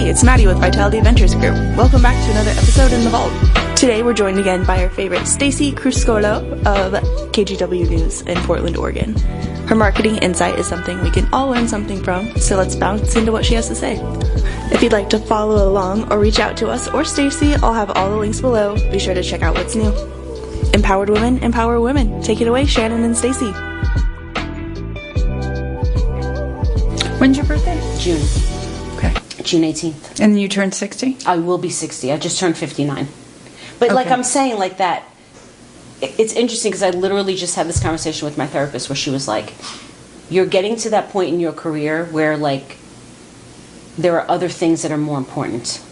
Hey, it's Maddie with Vitality Adventures Group. Welcome back to another episode in the Vault. Today we're joined again by our favorite Stacie Criscuolo of KGW News in Portland, Oregon. Her marketing insight is something we can all learn something from, so let's bounce into what she has to say. If you'd like to follow along or reach out to us or Stacie, I'll have all the links below. Be sure to check out what's new. Empowered women empower women. Take it away, Shannon and Stacie. When's your birthday? June. Okay. June 18th. And you turned 60? I will be 60. I just turned 59. But like I'm saying, like that, it's interesting because I literally just had this conversation with my therapist where she was like, you're getting to that point in your career where like there are other things that are more important.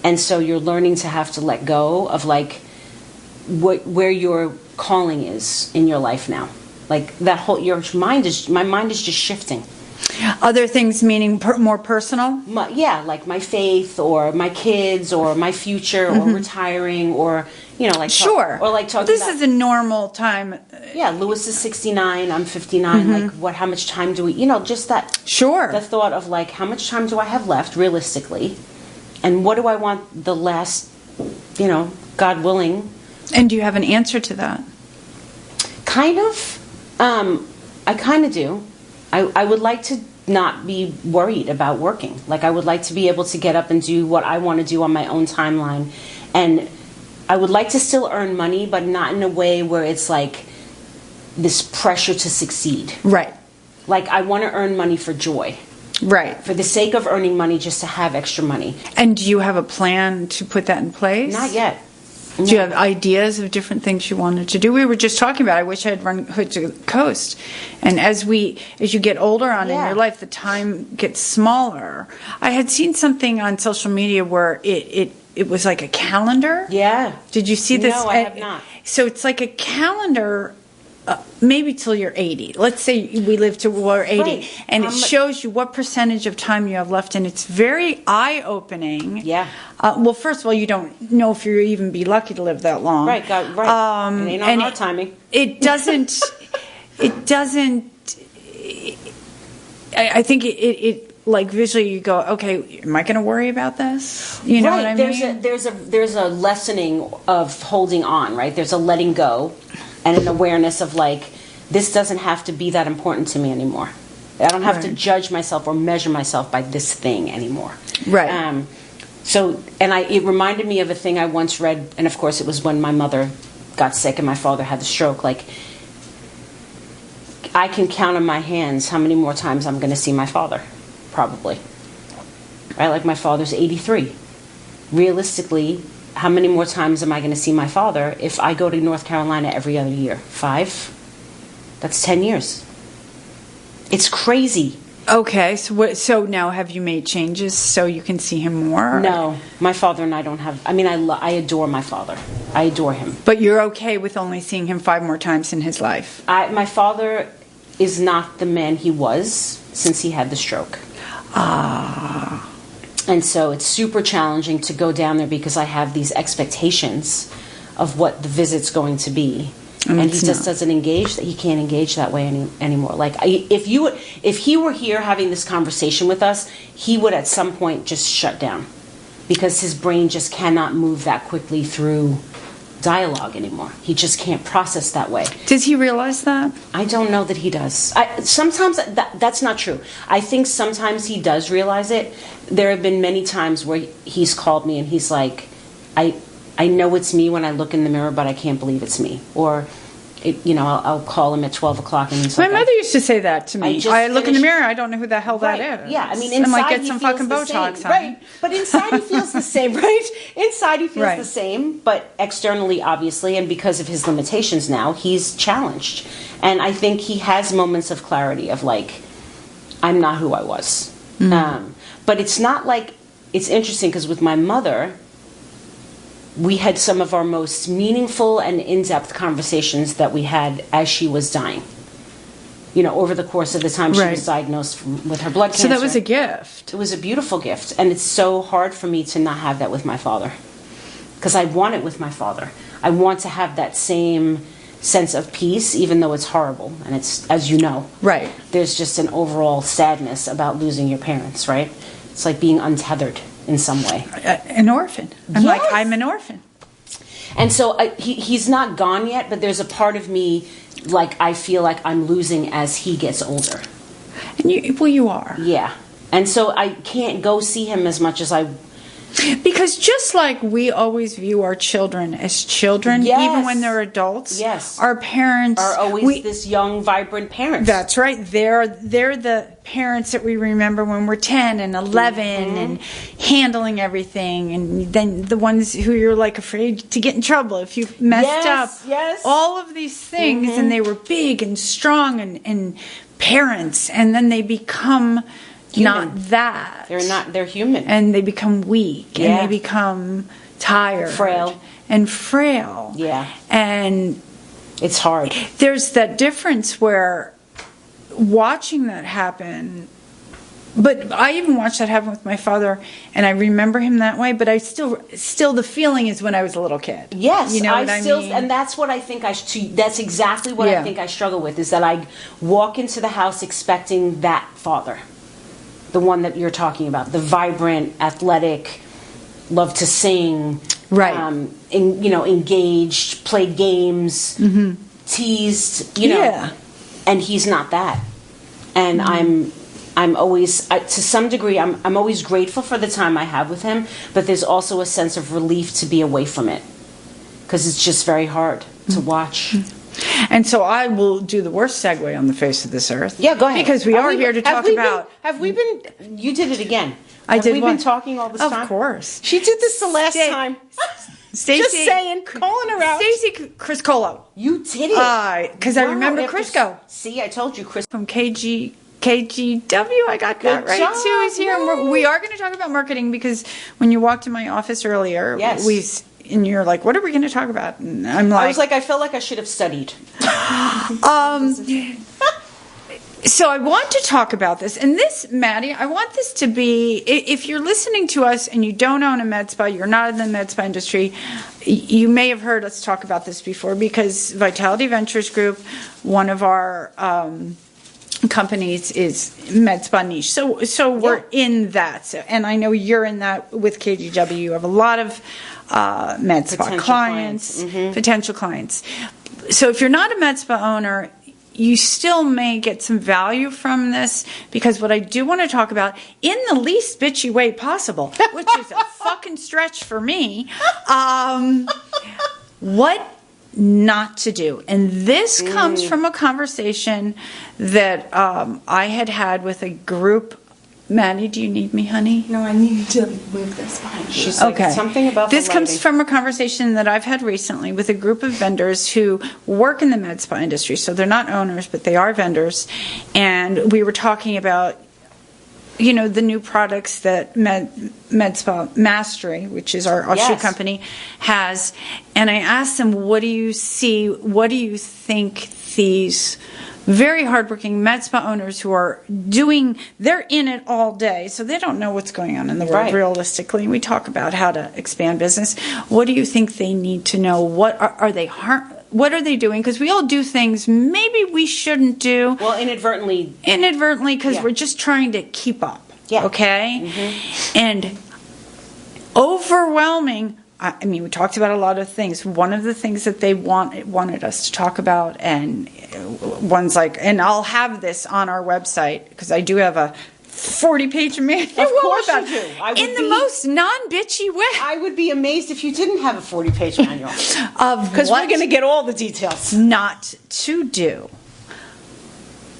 And so you're learning to have to let go of like where your calling is in your life now. Like that whole, my mind is just shifting. Other things meaning more personal? Like my faith or my kids or my future or retiring or, you know, like... Sure. Or like talking This is a normal time. Yeah, Lewis is 69, I'm 59. Like, how much time do we... You know, just that... Sure. The thought of, like, how much time do I have left, realistically? And what do I want the last, you know, God willing... And do you have an answer to that? Kind of. I kind of do. I would like to not be worried about working. Like, I would like to be able to get up and do what I want to do on my own timeline. And I would like to still earn money, but not in a way where it's like this pressure to succeed. Right. Like, I want to earn money for joy. Right. For the sake of earning money, just to have extra money. And do you have a plan to put that in place? Not yet. Do you have ideas of different things you wanted to do? We were just talking about, I wish I had run Hood to Coast. And as you get older on in your life, the time gets smaller. I had seen something on social media where it was like a calendar. Yeah. Did you see this? No, I have not. So it's like a calendar, maybe till you're 80. Let's say we live till we're 80. Right. And it shows you what percentage of time you have left. And it's very eye-opening. Yeah. Well, first of all, you don't know if you'll even be lucky to live that long. Right, right. It ain't on our timing. It doesn't, I think it like visually you go, okay, am I going to worry about this? You know what I mean? There's a lessening of holding on, right? There's a letting go and an awareness of like, this doesn't have to be that important to me anymore. I don't have to judge myself or measure myself by this thing anymore. Right. It reminded me of a thing I once read, and of course it was when my mother got sick and my father had the stroke. Like, I can count on my hands how many more times I'm going to see my father, probably. Right? Like, my father's 83. Realistically, how many more times am I going to see my father if I go to North Carolina every other year? 5? That's 10 years. It's crazy. Okay, so now have you made changes so you can see him more? No, my father and I don't have... I mean, I adore my father. I adore him. But you're okay with only seeing him 5 more times in his life? My father is not the man he was since he had the stroke. Ah. And so it's super challenging to go down there because I have these expectations of what the visit's going to be. And he just doesn't engage. He can't engage that way anymore. Like, if he were here having this conversation with us, he would at some point just shut down because his brain just cannot move that quickly through dialogue anymore. He just can't process that way. Does he realize that? I don't know that he does. Sometimes that's not true. I think sometimes he does realize it. There have been many times where he's called me and he's like, I know it's me when I look in the mirror, but I can't believe it's me. Or, I'll call him at 12 o'clock and he's My like... mother used to say that to me. I look in the mirror, I don't know who the hell that is. Yeah, I mean, inside I'm like, get he some feels fucking the Botox same. on. Right, but inside he feels the same, right? Inside he feels the same, but externally, obviously, and because of his limitations now, he's challenged. And I think he has moments of clarity of like, I'm not who I was. Mm-hmm. But it's not like... It's interesting because with my mother... We had some of our most meaningful and in-depth conversations that we had as she was dying. Over the course of the time she was diagnosed with her blood cancer. So that was a gift. It was a beautiful gift. And it's so hard for me to not have that with my father. Because I want it with my father. I want to have that same sense of peace, even though it's horrible. And it's, as you know. Right. There's just an overall sadness about losing your parents, right? It's like being untethered in some way. An orphan. I'm an orphan. And so he's not gone yet, but there's a part of me, like, I feel like I'm losing as he gets older. And you are. Yeah. And so I can't go see him as much as I... Because just like we always view our children as children, even when they're adults, our parents are always this young, vibrant parents. That's right. They're the parents that we remember when we're 10 and 11 and handling everything, and then the ones who you're like afraid to get in trouble if you messed up. All of these things, and they were big and strong and parents, and then they become... Not that. They're human. And they become weak. And they become tired. Frail. Yeah. And it's hard. There's that difference where watching that happen, but I even watched that happen with my father, and I remember him that way, but I still the feeling is when I was a little kid. Yes. You know what I mean? And that's what I think that's exactly what I think I struggle with, is that I walk into the house expecting that father. The one that you're talking about, the vibrant, athletic, love to sing, engaged, played games, teased, and he's not that. And I'm always, to some degree, I'm always grateful for the time I have with him, but there's also a sense of relief to be away from it, because it's just very hard to watch. And so I will do the worst segue on the face of this earth. Yeah, go ahead. Because we are here to talk about... Have we been... You did it again. Have we been talking all this time? Of course. She did this the last time. Stacie, just saying, calling her out. Stacie Criscuolo. You did it. Because I remember Crisco. See, I told you, Chris. From KGW, I got that right too. Is here. We are going to talk about marketing, because when you walked in my office earlier, and you're like, what are we going to talk about? And I'm like... I was like, I felt like I should have studied. So I want to talk about this. And this, Maddie, I want this to be... If you're listening to us and you don't own a MedSpa, you're not in the MedSpa industry, you may have heard us talk about this before, because Vitality Ventures Group, one of our... companies is MedSpa niche, so we're in that, and I know you're in that with KGW. You have a lot of MedSpa clients. Potential clients. So if you're not a MedSpa owner, you still may get some value from this, because what I do want to talk about, in the least bitchy way possible, which is a fucking stretch for me, what not to do. And this comes from a conversation that I had with a group. Maddie, do you need me, honey? No, I need to move this behind you. She's like, something about this comes from a conversation that I've had recently with a group of vendors who work in the med spa industry. So they're not owners, but they are vendors. And we were talking about, the new products that MedSpa Mastery, which is our offshoot company, has. And I asked them, what do you see? What do you think these very hardworking MedSpa owners who are they're in it all day, so they don't know what's going on in the world realistically. And we talk about how to expand business. What do you think they need to know? What are they doing? Because we all do things maybe we shouldn't do. Well, inadvertently, because we're just trying to keep up. Yeah. Okay? And overwhelming. I mean, we talked about a lot of things. One of the things that they wanted us to talk about, and one's like, and I'll have this on our website, because I do have a 40-page manual. Of course you do. In the most non-bitchy way. I would be amazed if you didn't have a 40-page manual. Because we're going to get all the details. Not to do.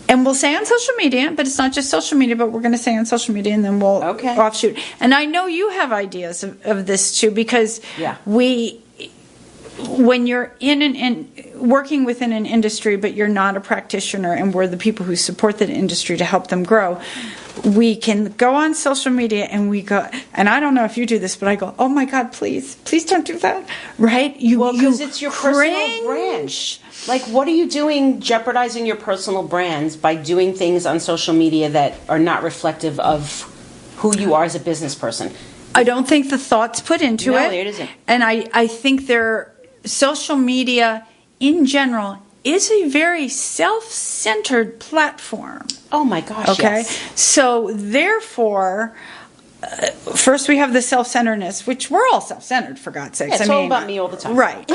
And we'll say on social media, but it's not just social media, but we're going to say on social media, and then we'll offshoot. And I know you have ideas of this too, because when you're working within an industry, but you're not a practitioner, and we're the people who support that industry to help them grow, we can go on social media and we go, and I don't know if you do this, but I go, oh my God, please don't do that, right? Because it's your personal brand. Like, what are you doing jeopardizing your personal brands by doing things on social media that are not reflective of who you are as a business person? I don't think the thought's put into it. No, it isn't. And I think social media in general is a very self-centered platform. Oh my gosh, okay? Yes. So therefore, first we have the self-centeredness, which we're all self-centered, for God's sakes. Yeah, it's all about me all the time. Right.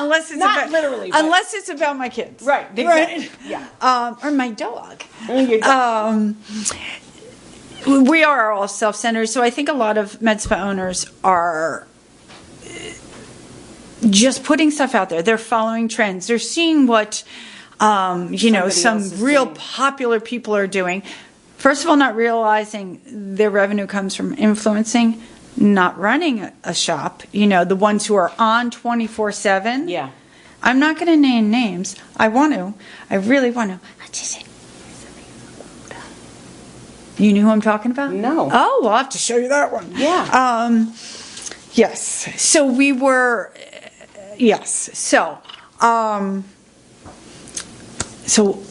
Unless it's Not literally, but- unless it's about my kids. Right, exactly. Right? Yeah. Or my dog. Your dog. We are all self-centered, so I think a lot of MedSpa owners are just putting stuff out there. They're following trends. They're seeing what, some real popular people are doing. First of all, not realizing their revenue comes from influencing, not running a shop. The ones who are on 24/7. Yeah. I'm not going to name names. I really want to. You knew who I'm talking about? No. Oh, well, I'll have to show you that one. Yeah. Yes. So we were, yes. So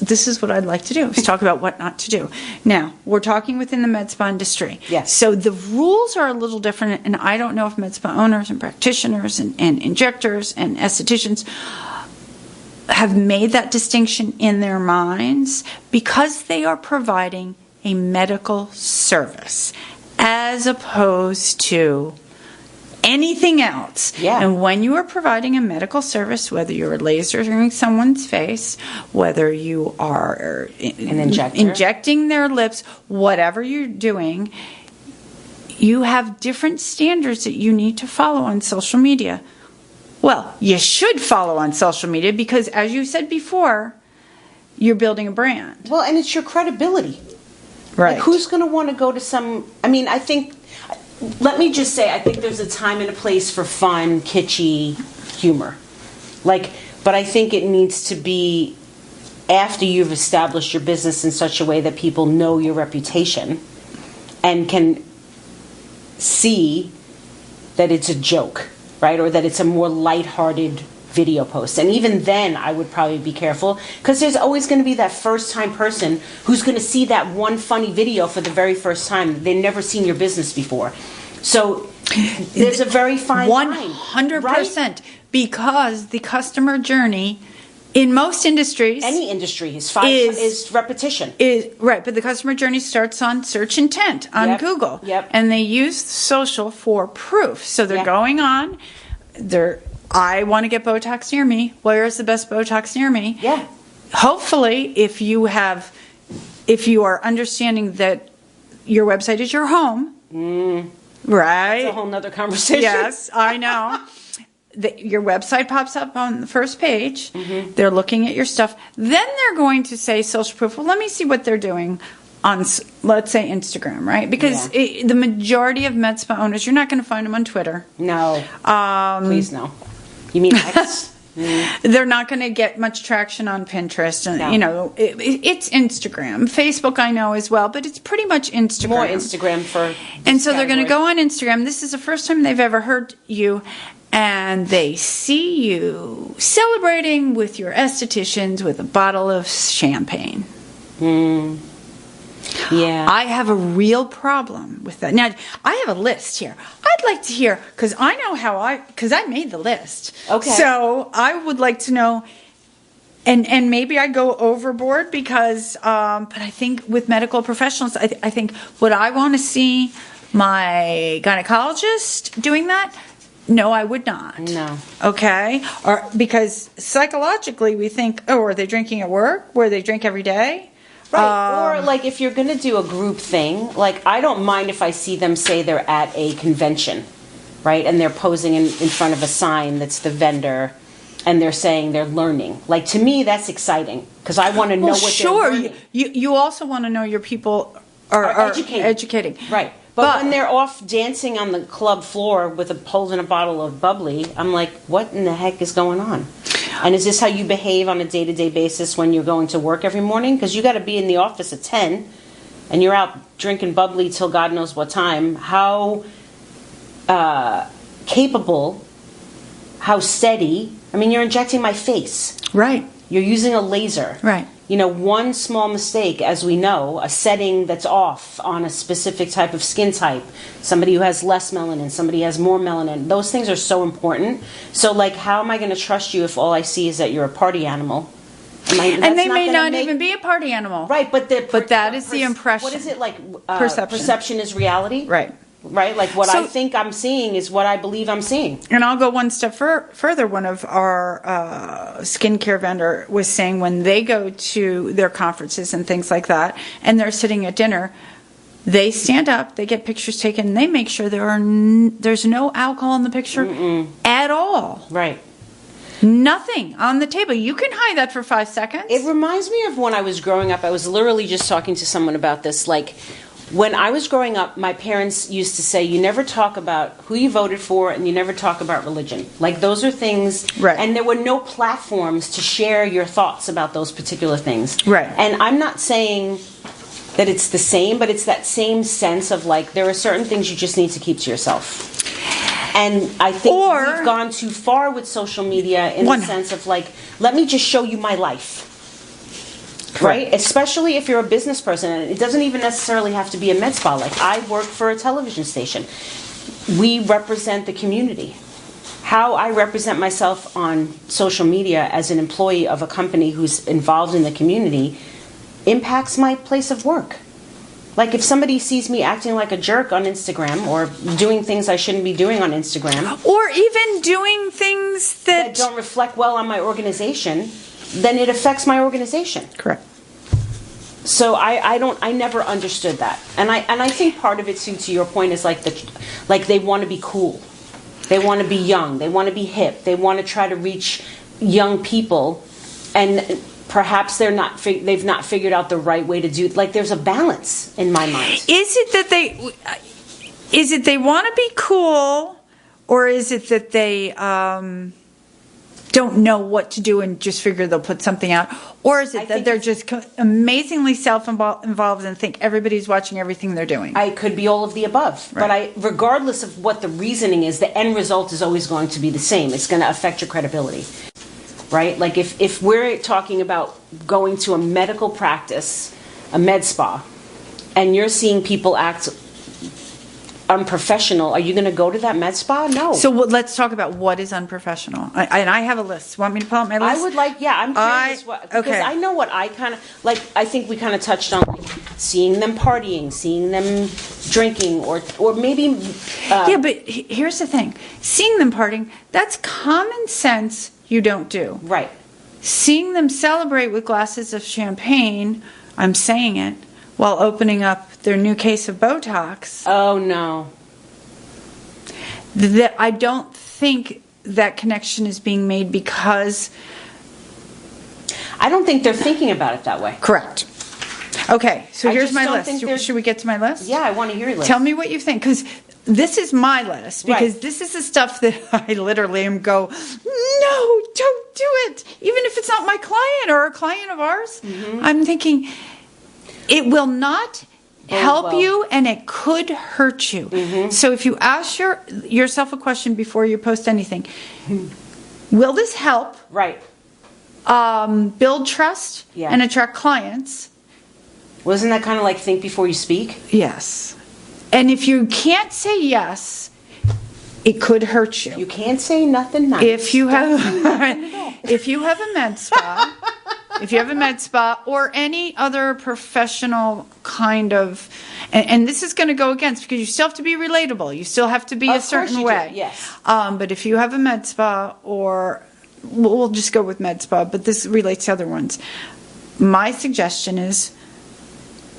this is what I'd like to do, is talk about what not to do. Now, we're talking within the MedSpa industry. Yes. So the rules are a little different, and I don't know if MedSpa owners and practitioners and injectors and estheticians have made that distinction in their minds, because they are providing a medical service as opposed to anything else. Yeah. And when you are providing a medical service, whether you're lasering someone's face, whether you are injecting their lips, whatever you're doing, you have different standards that you need to follow on social media. Well, you should follow on social media because, as you said before, you're building a brand. Well, and it's your credibility. Right. Like, who's going to want to go to I think, let me just say, I think there's a time and a place for fun, kitschy humor. But I think it needs to be after you've established your business in such a way that people know your reputation and can see that it's a joke, right? Or that it's a more lighthearted video post. And even then, I would probably be careful, because there's always going to be that first-time person who's going to see that one funny video for the very first time. They've never seen your business before. So there's a very fine line. 100%. Right? Because the customer journey in most industries, any industry is repetition. Right, but the customer journey starts on search intent on Google. Yep. And they use social for proof. So they're going on, I want to get Botox near me. Where is the best Botox near me? Yeah. Hopefully, if you are understanding that your website is your home, right? That's a whole nother conversation. Yes, I know. Your website pops up on the first page. Mm-hmm. They're looking at your stuff. Then they're going to say social proof. Well, let me see what they're doing on, let's say, Instagram, right? Because the majority of MedSpa owners, you're not going to find them on Twitter. No. Please, no. You mean X? They're not going to get much traction on Pinterest. And, it's Instagram. Facebook, I know as well, but it's pretty much Instagram. More Instagram for And so they're going to go on Instagram. This is the first time they've ever heard you, and they see you celebrating with your estheticians with a bottle of champagne. Yeah. I have a real problem with that. Now, I have a list here. I'd like to hear, because I know because I made the list. Okay. So I would like to know, and maybe I go overboard because, but I think with medical professionals, I think would I want to see my gynecologist doing that? No, I would not. No. Okay? Or because psychologically we think, oh, are they drinking at work? Where they drink every day? Right, or if you're going to do a group thing, I don't mind if I see them say they're at a convention, right, and they're posing in front of a sign that's the vendor, and they're saying they're learning. To me, that's exciting, because I want to know what they're learning. You also want to know your people are educating. Right. But when they're off dancing on the club floor holding a bottle of bubbly, I'm like, what in the heck is going on? And is this how you behave on a day-to-day basis when you're going to work every morning? Because you got to be in the office at 10, and you're out drinking bubbly till God knows what time. How capable, how steady. I mean, you're injecting my face. Right. You're using a laser. Right. One small mistake, as we know, a setting that's off on a specific type of skin type, somebody who has less melanin, somebody who has more melanin, those things are so important. So, how am I going to trust you if all I see is that you're a party animal? I And they may not even be a party animal. Right, but that is the impression. What is it like? Perception. Perception is reality. Right. Right, like what I think I'm seeing is what I believe I'm seeing. And I'll go one step further. One of our skincare vendor was saying when they go to their conferences and things like that, and they're sitting at dinner, they stand up, they get pictures taken, and they make sure there's no alcohol in the picture at all. Right. Nothing on the table. You can hide that for 5 seconds. It reminds me of when I was growing up. I was literally just talking to someone about this, like, when I was growing up, my parents used to say, you never talk about who you voted for and you never talk about religion. Like, those are things, right. And there were no platforms to share your thoughts about those particular things. Right. And I'm not saying that it's the same, but it's that same sense of, like, there are certain things you just need to keep to yourself. And I think we've gone too far with social media in the sense of, like, let me just show you my life. Right? Especially if you're a business person. And it doesn't even necessarily have to be a med spa. Like, I work for a television station. We represent the community. How I represent myself on social media as an employee of a company who's involved in the community impacts my place of work. Like, if somebody sees me acting like a jerk on Instagram or doing things I shouldn't be doing on Instagram, or even doing things that don't reflect well on my organization, then it affects my organization. Correct. So I never understood that, and I think part of it too, to your point, is like they want to be cool, they want to be young, they want to be hip, they want to try to reach young people, and perhaps they've not figured out the right way to do it. Like, there's a balance in my mind. Is it that they want to be cool, or is it that they don't know what to do and just figure they'll put something out? Or is it that they're just amazingly self-involved and think everybody's watching everything they're doing? I could be all of the above. Right. But regardless of what the reasoning is, the end result is always going to be the same. It's going to affect your credibility. Right? Like, if we're talking about going to a medical practice, a med spa, and you're seeing people act unprofessional, are you going to go to that med spa? No. So let's talk about what is unprofessional. And I have a list. Want me to pull out my list? I would like, I'm curious because I know what I kind of, like, I think we kind of touched on, like, seeing them partying, seeing them drinking, or maybe... yeah, but here's the thing. Seeing them partying, that's common sense you don't do. Right. Seeing them celebrate with glasses of champagne, I'm saying it, while opening up their new case of Botox. Oh, no. I don't think that connection is being made because... I don't think they're thinking about it that way. Correct. Okay, so here's my list. Should we get to my list? Yeah, I want to hear your list. Tell me what you think, because this is my list, because this is the stuff that I literally am no, don't do it. Even if it's not my client or a client of ours, I'm thinking... It will not help you, and it could hurt you. So if you ask yourself a question before you post anything, will this help? Right. Build trust and attract clients? Wasn't that kind of like think before you speak? Yes. And if you can't say yes, it could hurt you. You can't say nothing nice. If you have a med spa... If you have a med spa or any other professional kind of, and this is going to go against, because you still have to be relatable. You still have to be a certain way. Yes. But if you have a med spa, or we'll just go with med spa, but this relates to other ones. My suggestion is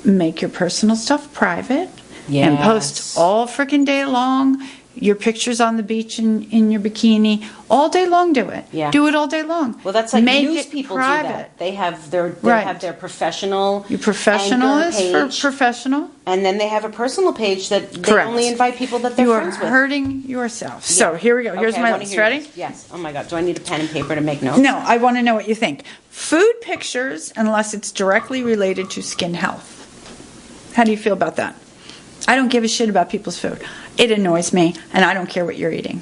make your personal stuff private and post all freaking day long. Your pictures on the beach in your bikini all day long. Do it. Yeah. Do it all day long. Well, that's like Make news it people private. do that. They have their professional. Your professional is page, for professional, and then they have a personal page that they only invite people that they're friends with. You are hurting yourself. So here we go. Here's my list. Ready? Yes. Oh my God. Do I need a pen and paper to make notes? No. I want to know what you think. Food pictures, unless it's directly related to skin health. How do you feel about that? I don't give a shit about people's food. It annoys me, and I don't care what you're eating.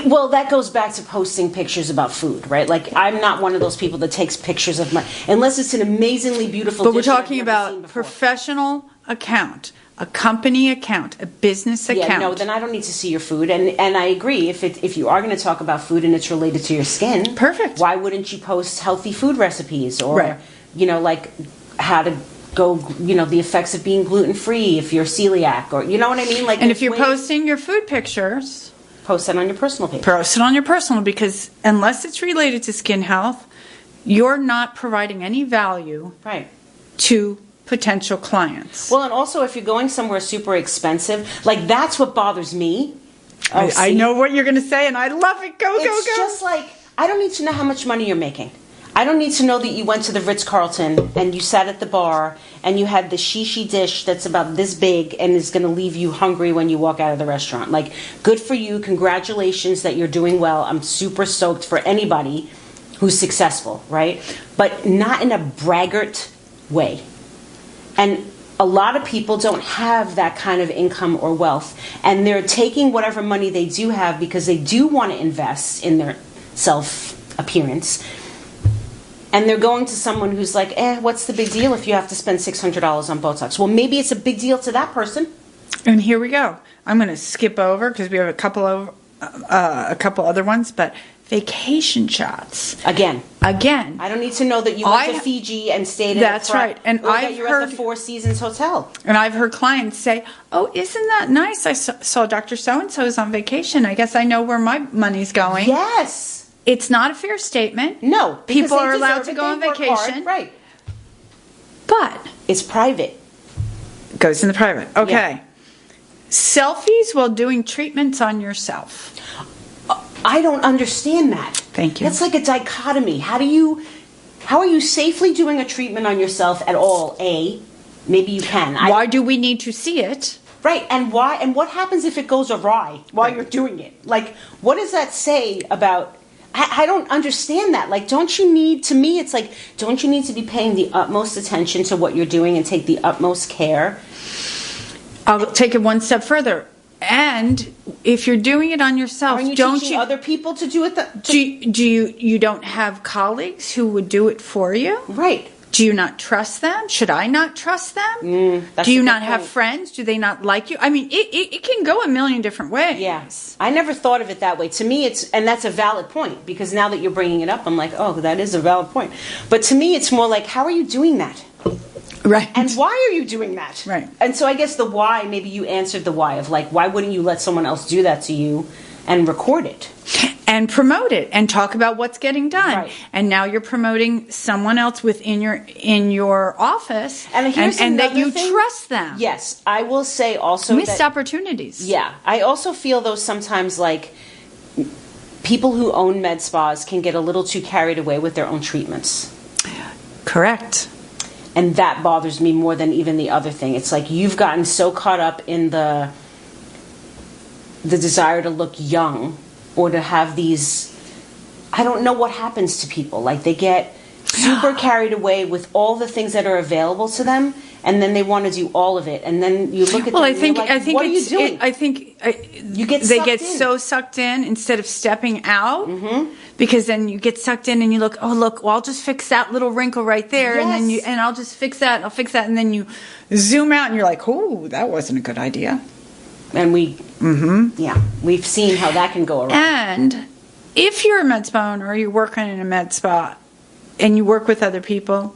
Well, that goes back to posting pictures about food, right? Like, I'm not one of those people that takes pictures of unless it's an amazingly beautiful dish. But we're talking about professional account, a company account, a business account. Yeah, no, then I don't need to see your food. And I agree. If you are going to talk about food and it's related to your skin, perfect. Why wouldn't you post healthy food recipes or, right. Like how to go, the effects of being gluten-free if you're celiac or, you know what I mean? Like, and if you're posting your food pictures, post that on your personal page. Post it on your personal, because unless it's related to skin health, you're not providing any value right. to potential clients. Well, and also if you're going somewhere super expensive, like that's what bothers me. I know what you're going to say, and I love it. Go. It's just like, I don't need to know how much money you're making. I don't need to know that you went to the Ritz-Carlton and you sat at the bar and you had the shishi dish that's about this big and is going to leave you hungry when you walk out of the restaurant. Like, good for you. Congratulations that you're doing well. I'm super stoked for anybody who's successful, right? But not in a braggart way. And a lot of people don't have that kind of income or wealth, and they're taking whatever money they do have because they do want to invest in their self-appearance. And they're going to someone who's like, what's the big deal if you have to spend $600 on Botox? Well, maybe it's a big deal to that person. And here we go. I'm going to skip over because we have a couple other ones, but vacation shots. Again. I don't need to know that you went to Fiji and stayed at right. And or that you're at the Four Seasons Hotel. And I've heard clients say, oh, isn't that nice? I saw Dr. So-and-so's on vacation. I guess I know where my money's going. Yes. It's not a fair statement. No. People are allowed to go on vacation. Hard, right. But it's private. It goes in the private. Okay. Yeah. Selfies while doing treatments on yourself. I don't understand that. Thank you. That's like a dichotomy. How are you safely doing a treatment on yourself at all? Maybe you can. Why do we need to see it? Right, and why? And what happens if it goes awry while you're doing it? Like, what does that say about? I don't understand that. Like, don't you need to be paying the utmost attention to what you're doing and take the utmost care? I'll take it one step further. And if you're doing it on yourself, don't you other people to do it? Do you don't have colleagues who would do it for you? Right. Do you not trust them? Should I not trust them? Do you not have friends? Do they not like you? I mean, it can go a million different ways. Yes. I never thought of it that way. To me, and that's a valid point, because now that you're bringing it up, I'm like, oh, that is a valid point. But to me, it's more like, how are you doing that? Right. And why are you doing that? Right. And so I guess the why, maybe you answered the why of like, why wouldn't you let someone else do that to you and record it? And promote it and talk about what's getting done. Right. And now you're promoting someone else within your office, and that you trust them. Yes, I will say also missed opportunities. Yeah, I also feel though sometimes like people who own med spas can get a little too carried away with their own treatments. Correct. And that bothers me more than even the other thing. It's like you've gotten so caught up in the desire to look young or to have these, I don't know what happens to people. Like they get super carried away with all the things that are available to them, and then they want to do all of it. And then you look at them and you're like, what are you doing? They get so sucked in instead of stepping out, because then you get sucked in and you look, well, I'll just fix that little wrinkle right there, yes. and I'll just fix that, and then you zoom out and you're like, oh, that wasn't a good idea. And we've seen how that can go around. And if you're a med spa owner or you're working in a med spa and you work with other people,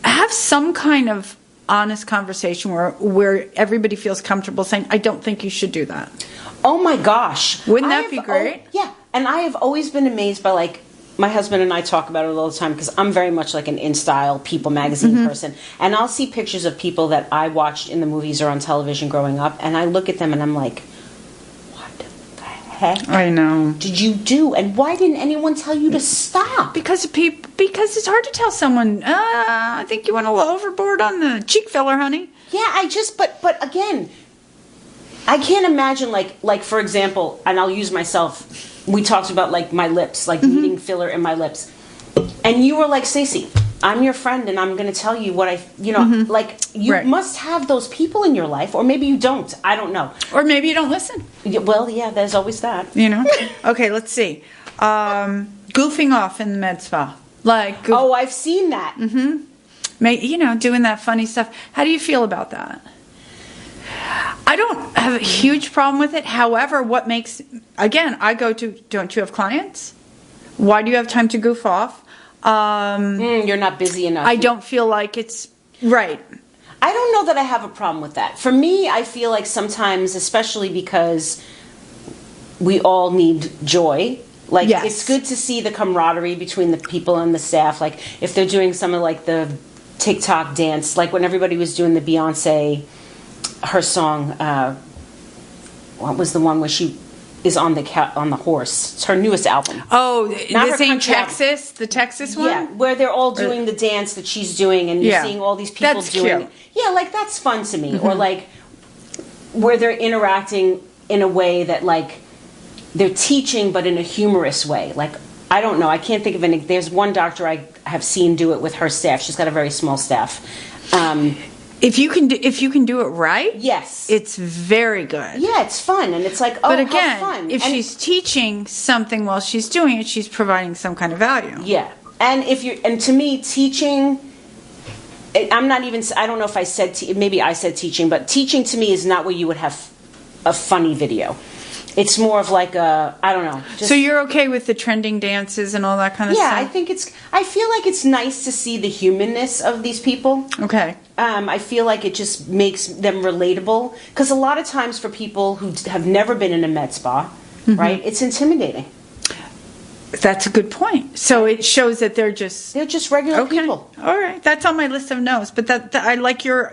have some kind of honest conversation where everybody feels comfortable saying, I don't think you should do that. Oh my gosh. Wouldn't that be great? Yeah. And I have always been amazed by, like, my husband and I talk about it all the time because I'm very much like an in-style People magazine person. And I'll see pictures of people that I watched in the movies or on television growing up, and I look at them and I'm like, what the heck? I know. Did you do? And why didn't anyone tell you to stop? Because it's hard to tell someone, I think you went a little overboard on the cheek filler, honey. Yeah, but again, I can't imagine, like for example, and I'll use myself. We talked about like my lips, like needing filler in my lips, and you were like, Stacie, I'm your friend, and I'm going to tell you what like you must have those people in your life, or maybe you don't. I don't know. Or maybe you don't listen. Well, yeah, there's always that. Okay, let's see. Goofing off in the med spa, like I've seen that. Doing that funny stuff. How do you feel about that? I don't have a huge problem with it. However, what makes, again, I go to, don't you have clients? Why do you have time to goof off? You're not busy enough. I don't feel like it's right. I don't know that I have a problem with that. For me, I feel like sometimes, especially because we all need joy, like Yes. it's good to see the camaraderie between the people and the staff. Like if they're doing some of like the TikTok dance, like when everybody was doing the Beyonce, her song, what was the one where she is on the horse? It's her newest album. Oh, Not the her same country Texas, the Texas one? Yeah, where they're all doing the dance that she's doing, and you're Yeah. seeing all these people That's doing. cute. Yeah, like that's fun to me. Or like where they're interacting in a way that like they're teaching, but in a humorous way. Like I don't know, I can't think of any. There's one doctor I have seen do it with her staff. She's got a very small staff. If you can do it right, Yes. it's very good. Yeah, it's fun, and it's like, oh, But how again, fun. if And- she's teaching something while she's doing it, she's providing some kind of value. Yeah, and and to me, teaching. I'm not even. I don't know if I said. Maybe I said teaching, but teaching to me is not where you would have a funny video. It's more of like a. I don't know. Just, So you're okay with the trending dances and all that kind of yeah, stuff? I think it's. I feel like it's nice to see the humanness of these people. Okay. I feel like it just makes them relatable because a lot of times for people who have never been in a med spa, right, it's intimidating. That's a good point. So it shows that they're just regular people. All right, that's on my list of no's. But that I like your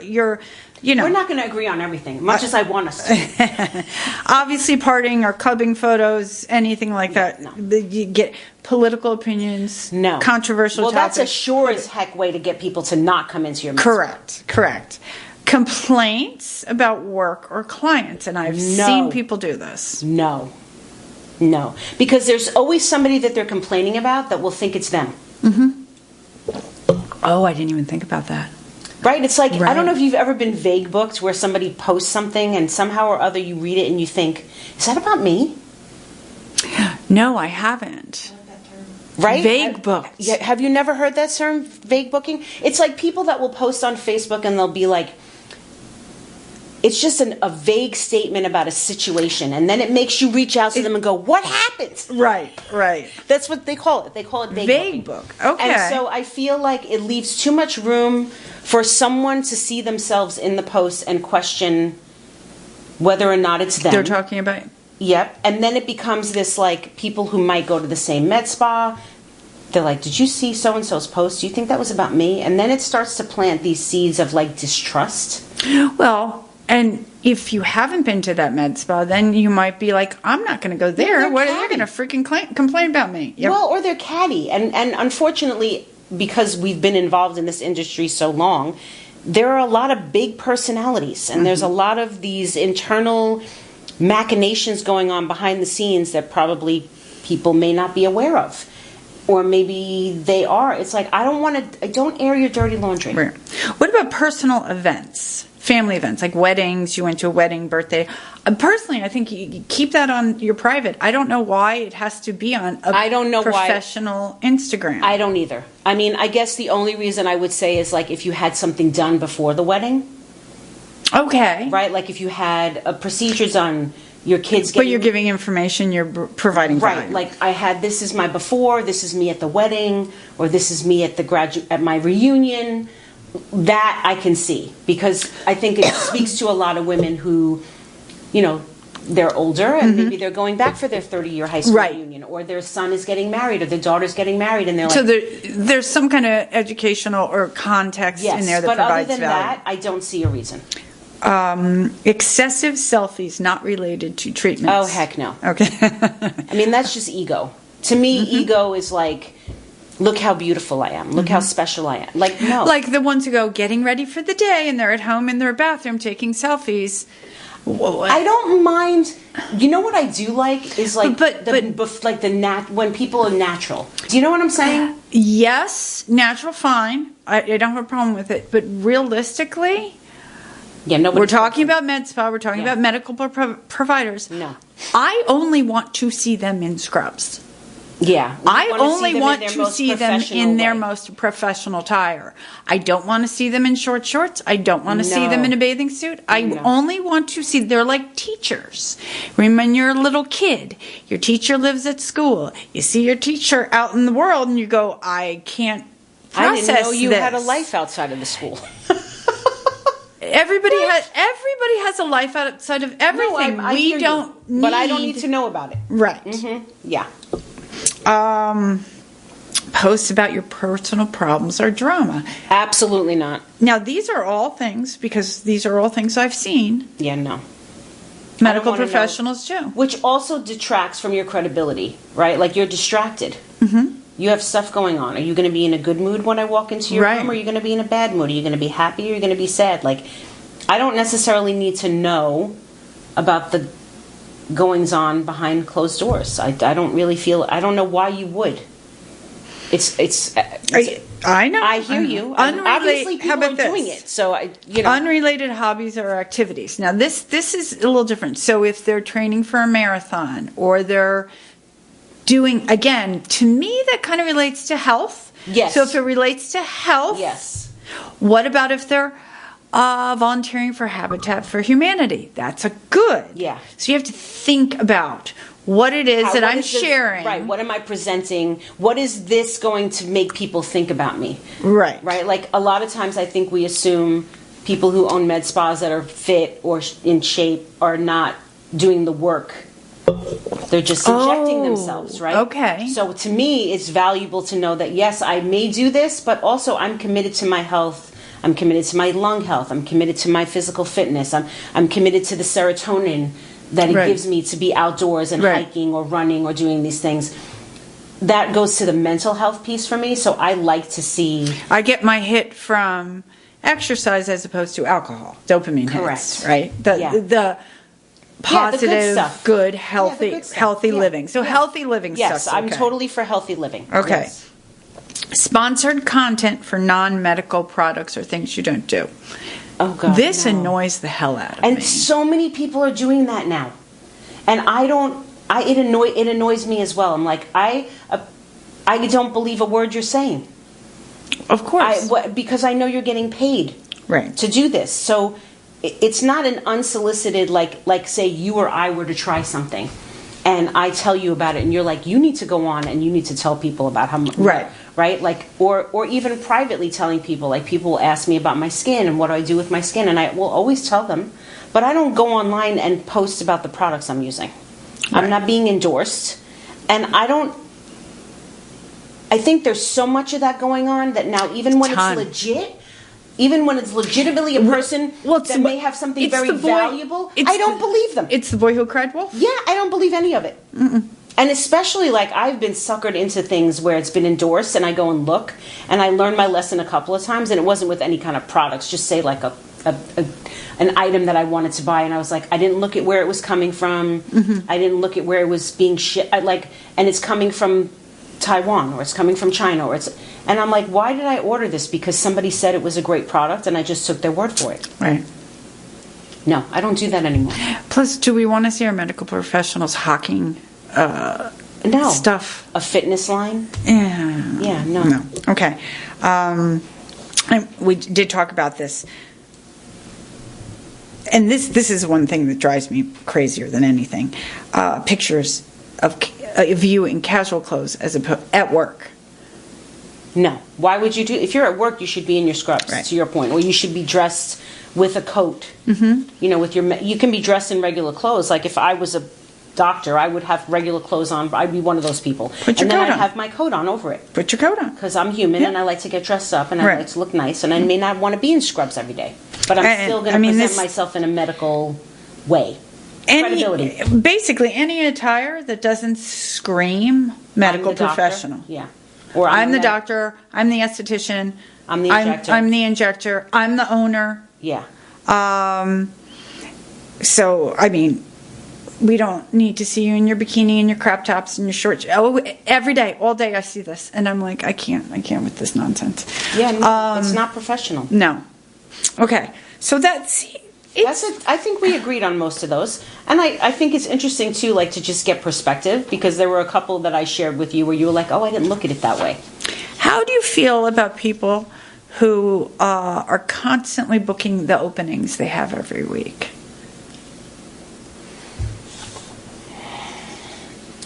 you know. We're not going to agree on everything, much as I want us to. Obviously, partying or clubbing photos, anything like that. No. You get political opinions, No. controversial Well, topics. that's a sure as heck way to get people to not come into your med spa. Correct. Complaints about work or clients, and I've No. seen people do this. No. Because there's always somebody that they're complaining about that will think it's them. Oh, I didn't even think about that. Right? It's like, I Right. don't know if you've ever been vague booked where somebody posts something and somehow or other you read it and you think, is that about me? No, I haven't. Right? Vague booked. Yeah, have you never heard that term, vague booking? It's like people that will post on Facebook and they'll be like, it's just a vague statement about a situation, and then it makes you reach out to them and go, what happened? Right. That's what they call it. They call it vague booking. book. Okay. And so I feel like it leaves too much room for someone to see themselves in the post and question whether or not it's them. They're talking about. Yep. And then it becomes this like people who might go to the same med spa. They're like, did you see so-and-so's post? Do you think that was about me? And then it starts to plant these seeds of like distrust. Well, and if you haven't been to that med spa, then you might be like, I'm not going to go there. they're What are they catty. going to freaking complain about me? Yep. Well, or they're catty. And unfortunately, because we've been involved in this industry so long, there are a lot of big personalities. And there's a lot of these internal machinations going on behind the scenes that probably people may not be aware of. Or maybe they are. It's like, don't air your dirty laundry. Right. What about personal events? Family events, like weddings, you went to a wedding, birthday. Personally, I think you keep that on your private. I don't know why it has to be on a I don't know professional Instagram. I don't either. I mean, I guess the only reason I would say is like if you had something done before the wedding. Okay. Right? Like if you had a procedure done, your kids But you're giving information, you're providing value. Right, like I had, this is my before, this is me at the wedding, or this is me at the at my reunion. That I can see, because I think it speaks to a lot of women who, you know, they're older and maybe they're going back for their 30-year high school Right. reunion, or their son is getting married, or their daughter's getting married, and they're like, So there's some kind of educational or context yes, in there that but provides other than value. that, I don't see a reason. Excessive selfies not related to treatments. Oh, heck no. Okay. I mean, that's just ego. To me, ego is like, look how beautiful I am. Look how special I am. Like, no. Like the ones who go getting ready for the day and they're at home in their bathroom taking selfies. I don't mind. You know what I do like is like when people are natural. Do you know what I'm saying? Yes, natural, fine. I don't have a problem with it. But realistically, Yeah, nobody. we're talking about med spa. We're talking Yeah. about medical providers. No. I only want to see them in scrubs. Yeah. I only want to see them in their most professional attire. I don't want to see them in short shorts. I don't want to see them in a bathing suit. I only want to see, they're like teachers. When you're a little kid, your teacher lives at school. You see your teacher out in the world and you go, I can't process this. I didn't know you had a life outside of the school. Everybody has a life outside of everything. No, we don't need, but I don't need to know about it. Right. Yeah. Posts about your personal problems or drama. Absolutely not. Now, these are all things I've seen. Yeah, no. Medical professionals do. Which also detracts from your credibility, right? Like, you're distracted. You have stuff going on. Are you going to be in a good mood when I walk into your room? Or are you going to be in a bad mood? Are you going to be happy or are you going to be sad? Like, I don't necessarily need to know about the goings on behind closed doors. I don't really feel, I don't know why you would. I know. I hear you. Obviously people are doing it. So, Unrelated hobbies or activities. Now, this is a little different. So if they're training for a marathon or they're doing, again, to me, that kind of relates to health. Yes. So if it relates to health. Yes. What about if they're volunteering for Habitat for Humanity? That's a good. Yeah. So you have to think about what it is that I'm sharing. Right. What am I presenting? What is this going to make people think about me? Right. Right. Like, a lot of times I think we assume people who own med spas that are fit or in shape are not doing the work. They're just injecting themselves, right? Okay. So to me, it's valuable to know that, yes, I may do this, but also I'm committed to my health. I'm committed to my lung health. I'm committed to my physical fitness. I'm committed to the serotonin that it gives me to be outdoors and hiking or running or doing these things. That goes to the mental health piece for me. So I like to see. I get my hit from exercise as opposed to alcohol. Dopamine hits, right? The positive, good, healthy living. So healthy living stuff. Yes, I'm totally for healthy living. Okay. Yes. Sponsored content for non-medical products or things you don't do. Oh, God. This annoys the hell out of me. And so many people are doing that now. And it annoys me as well. I'm like, I don't believe a word you're saying. Of course. Because I know you're getting paid to do this. So it's not an unsolicited, like say you or I were to try something and I tell you about it and you're like, you need to go on and you need to tell people about how much. Right? Like, or even privately telling people, like, people will ask me about my skin and what do I do with my skin, and I will always tell them, but I don't go online and post about the products I'm using. I'm not being endorsed, and I think there's so much of that going on that now even when it's legit, even when it's legitimately a person that may have something very valuable, I don't believe them. It's the boy who cried wolf? Yeah, I don't believe any of it. And especially, like, I've been suckered into things where it's been endorsed and I go and look and I learned my lesson a couple of times, and it wasn't with any kind of products, just say like an item that I wanted to buy, and I was like, I didn't look at where it was coming from. I didn't look at where it was being and it's coming from Taiwan or it's coming from China and I'm like, why did I order this? Because somebody said it was a great product and I just took their word for it. Right. No, I don't do that anymore. Plus, do we want to see our medical professionals hawking stuff? A fitness line? Yeah, no. Okay. We did talk about this. And this is one thing that drives me crazier than anything. Pictures of you in casual clothes at work. No. Why would you do? If you're at work, you should be in your scrubs. To your point, or you should be dressed with a coat. With you can be dressed in regular clothes. Like if I was a doctor, I would have regular clothes on. I'd be one of those people. I'd have my coat on over it. Put your coat on. Because I'm human and I like to get dressed up and I like to look nice, and I may not want to be in scrubs every day, but I'm still going to present myself in a medical way. Basically, any attire that doesn't scream medical professional. Yeah. Or I'm the doctor. I'm the esthetician. I'm the injector. I'm the injector. I'm the owner. Yeah. So, I mean, we don't need to see you in your bikini and your crop tops and your shorts. Oh, every day, all day I see this. And I'm like, I can't with this nonsense. Yeah, no, it's not professional. No. Okay. So I think we agreed on most of those. And I think it's interesting, too, like, to just get perspective, because there were a couple that I shared with you where you were like, oh, I didn't look at it that way. How do you feel about people who are constantly booking the openings they have every week?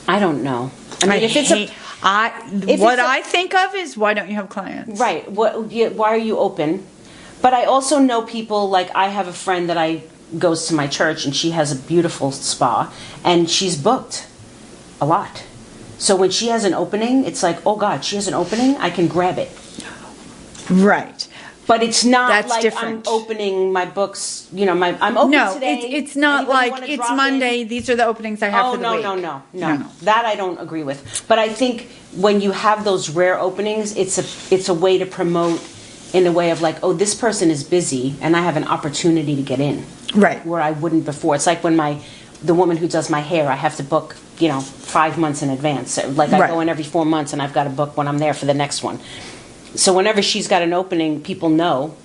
I don't know. I mean, if it's I think of is, why don't you have clients? Right. Why are you open? But I also know people, like, I have a friend that goes to my church, and she has a beautiful spa, and she's booked a lot. So when she has an opening, it's like, oh God, she has an opening, I can grab it. Right. But it's not That's like different. I'm opening my books, I'm open today. No, it's not Anybody like wanna it's drop Monday, in? these are the openings I have for the week. No. That I don't agree with. But I think when you have those rare openings, it's a way to promote in a way of like, oh, this person is busy and I have an opportunity to get in. Right. Where I wouldn't before. It's like when the woman who does my hair, I have to book, 5 months in advance. Like I go in every 4 months and I've got to book when I'm there for the next one. So whenever she's got an opening, people know,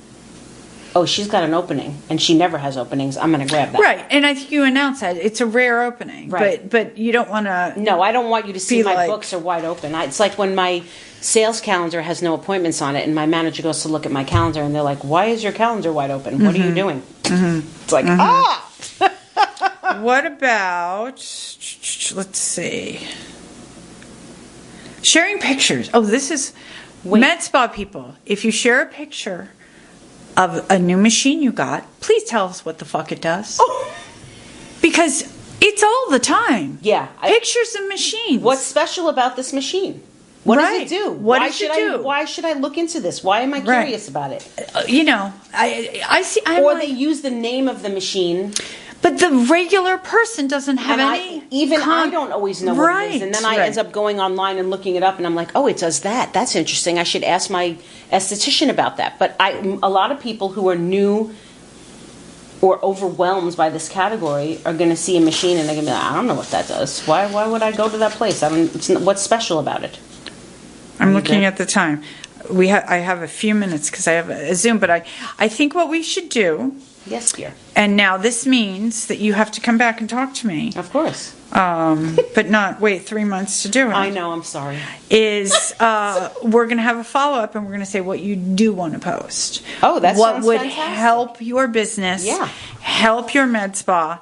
oh, she's got an opening and she never has openings. I'm going to grab that. Right. And I think you announced that it's a rare opening. Right. But you don't want to. No, I don't want you to see my books are wide open. It's like when my sales calendar has no appointments on it and my manager goes to look at my calendar and they're like, why is your calendar wide open? What are you doing? It's like, What about, let's see, sharing pictures. Oh, this is MedSpa people. If you share a picture of a new machine you got, please tell us what the fuck it does. Because it's all the time. Yeah. Pictures of machines. What's special about this machine? What does it do? What does it do? Why should I look into this? Why am I curious about it? I see. They use the name of the machine. But the regular person doesn't have any. I don't always know what it is. And then I end up going online and looking it up, and I'm like, oh, it does that. That's interesting. I should ask my esthetician about that. But a lot of people who are new or overwhelmed by this category are going to see a machine and they're going to be like, I don't know what that does. Why would I go to that place? What's special about it? I'm looking at the time. I have a few minutes because I have a Zoom, but I think what we should do. Yes, dear. And now this means that you have to come back and talk to me. Of course. But not wait 3 months to do it. I know, I'm sorry. We're going to have a follow-up and we're going to say what you do want to post. Oh, that what sounds would fantastic. help your business, help your med spa.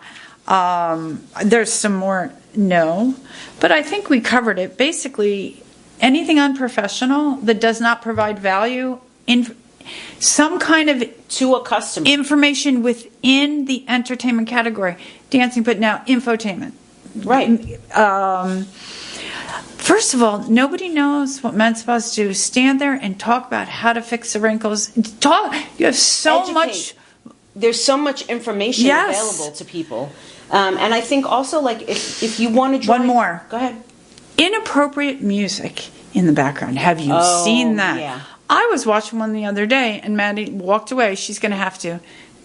There's some more, but I think we covered it. Basically, anything unprofessional that does not provide value in some kind of to a customer information within the entertainment category, dancing, but now infotainment. Right. First of all, nobody knows what med spas do. Stand there and talk about how to fix the wrinkles. You have so much. There's so much information available to people, and I think also like if you want to join. One more. Go ahead. Inappropriate music in the background. Have you seen that? Yeah. I was watching one the other day, and Maddie walked away. She's going to have to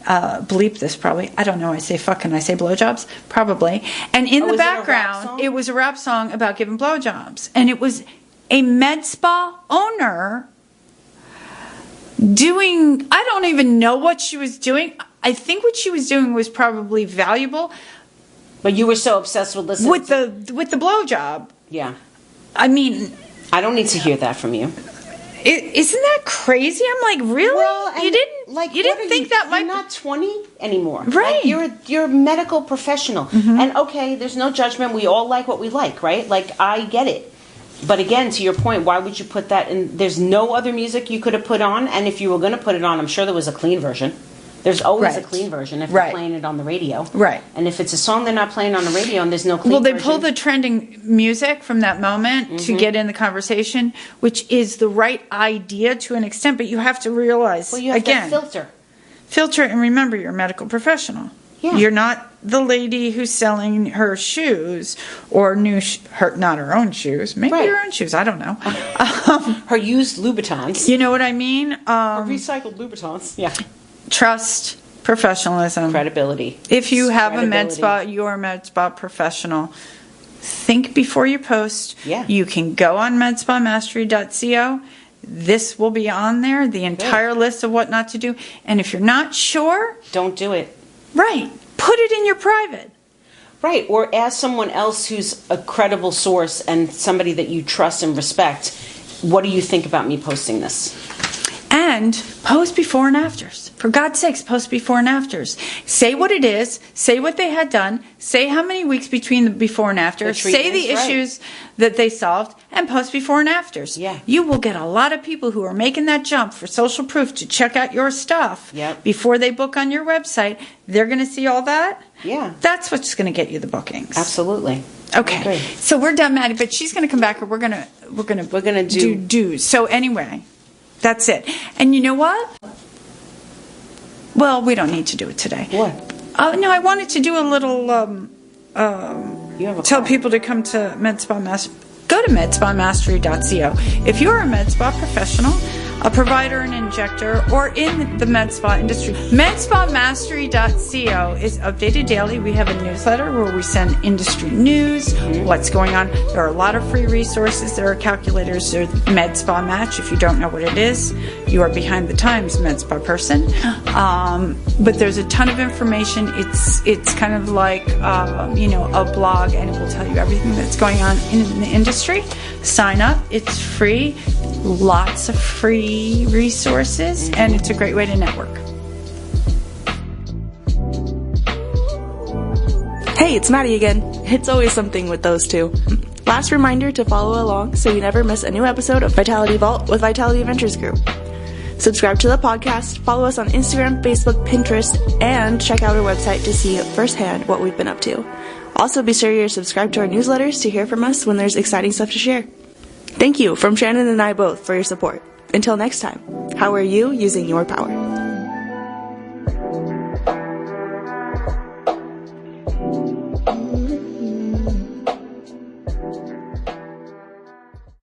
bleep this probably. I don't know. I say fucking. I say blowjobs probably. And in the background, it was a rap song about giving blowjobs, and it was a med spa owner doing. I don't even know what she was doing. I think what she was doing was probably valuable. But you were so obsessed with listening with the blowjob. Yeah. I mean, I don't need to hear that from you. Isn't that crazy? I'm like, really? Well, you didn't think that might. You're not 20 anymore, right? Like you're a medical professional, and okay, there's no judgment. We all like what we like, right? Like I get it, but again, to your point, why would you put that in? There's no other music you could have put on, and if you were going to put it on, I'm sure there was a clean version. There's always a clean version if they're playing it on the radio. Right. And if it's a song they're not playing on the radio and there's no clean version. Well, they pull the trending music from that moment to get in the conversation, which is the right idea to an extent, but you have to realize, you have to filter, and remember, you're a medical professional. Yeah. You're not the lady who's selling her shoes or not her own shoes, maybe her own shoes, I don't know. Her used Louboutins. You know what I mean? Her recycled Louboutins. Yeah. Trust, professionalism, credibility. If you have a med spa, you're a med spa professional. Think before you post. Yeah. You can go on medspamastery.co. This will be on there, the entire list of what not to do. And if you're not sure, don't do it. Right. Put it in your private. Right, or ask someone else who's a credible source and somebody that you trust and respect, what do you think about me posting this? And post before and afters. For God's sakes, post before and afters. Say what it is. Say what they had done. Say how many weeks between the before and after. Say the issues that they solved. And post before and afters. Yeah. You will get a lot of people who are making that jump for social proof to check out your stuff before they book on your website. They're going to see all that. Yeah. That's what's going to get you the bookings. Absolutely. Okay. So we're done, Maddie, but she's going to come back and we're going to do do's. So anyway, that's it. And you know what? Well, we don't need to do it today. What? No, I wanted to do a little tell people to come to MedSpa Mastery. Go to medspamastery.co. If you're a MedSpa professional, a provider, an injector, or in the MedSpa industry, medspamastery.co is updated daily. We have a newsletter where we send industry news, what's going on. There are a lot of free resources. There are calculators. There's MedSpa Match. If you don't know what it is, you are behind the times, MedSpa person. But there's a ton of information. It's kind of like a blog, and it will tell you everything that's going on in the industry. Sign up. It's free. Lots of free resources, and it's a great way to network. Hey, it's Maddie again. It's always something with those two. Last reminder to follow along so you never miss a new episode of Vitality Vault with Vitality Adventures Group. Subscribe to the podcast, follow us on Instagram, Facebook, Pinterest, and check out our website to see firsthand what we've been up to. Also, be sure you're subscribed to our newsletters to hear from us when there's exciting stuff to share. Thank you from Shannon and I both for your support. Until next time, how are you using your power?